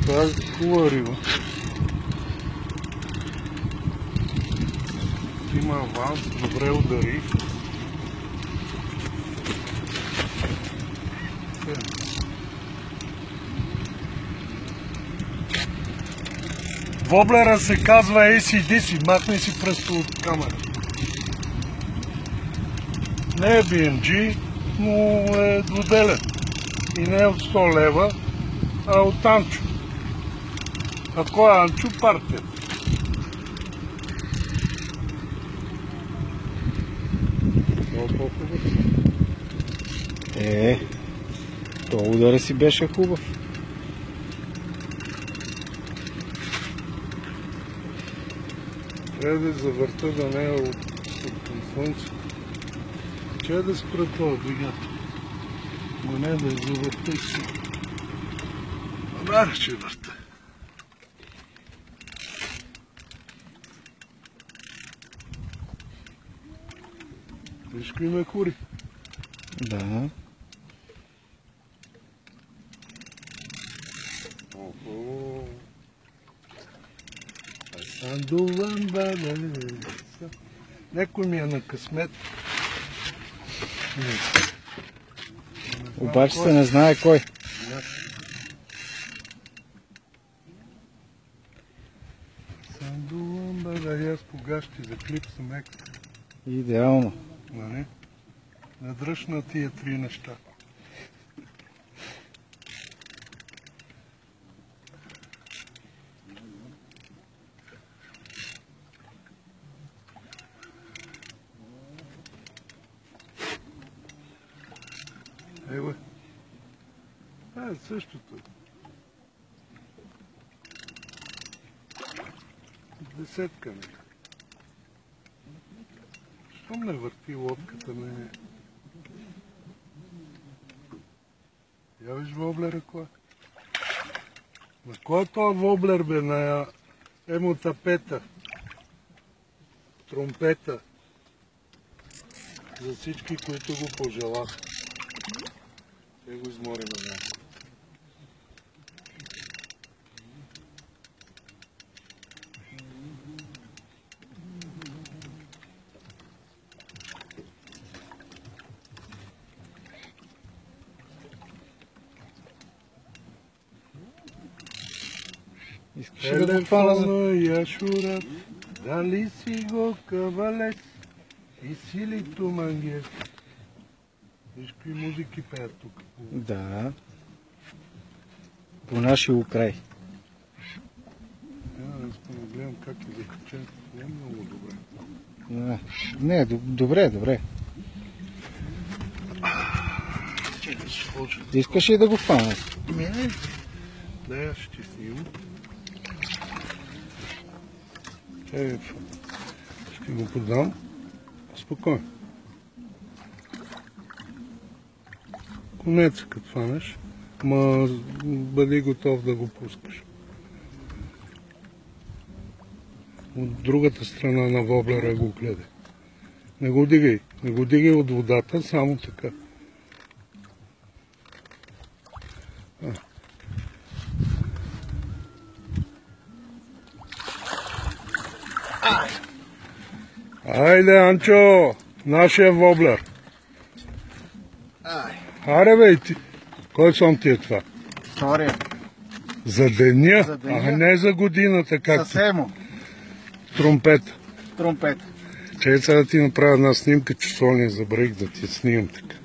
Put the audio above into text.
Това е хубава риба. Има аванс, добре удари. Воблера се казва ACDC, махни си пръсто от камера. Не е BMG, но е двуделен. И не е от 100 лева, а от Анчо. А кой е Анчо? Партия. То удара си беше хубав. Трябва да завърта да не е от слънце. Че да спра това двигател. Но не да завърта и си. Анаре, че върта. Виж кои ме кури. Да. Некой ми е на късмет. Обаче се не знае кой. Аз кога ще заклипсам екстра. Идеално. Нали? Надръж на тия три неща. Ева. Това е същото. Десетка ми. Щом не върти лодката, не... Я виж воблера кой. На кой е този воблер, бе? На емотапета. Тромпета. За всички, които го пожелаха. Те го измори на нас. Искаш ли да го хвана за... Яшурат, дали си го кавалец и силито мангер. Виж какви музики пеят тук. Да. По нашия край. Искам да гледам как е закачен. Не е много добре. Не, добре. Искаш ли да го хвана? Не. Да, аз ще снимам. Ще го подам. Спокойно. Конеца като фанеш, ма бъди готов да го пускаш. От другата страна на воблера го гледай. Не го дигай от водата, само така. Айде, Анчо, нашия воблер. Аре бе, ти. Кой сон ти е това? Втория. За деня, а не за годината, както. Съсемо. Тромпет. Тромпет. Чай сега да ти направя една снимка, че не забравих да ти снимам така.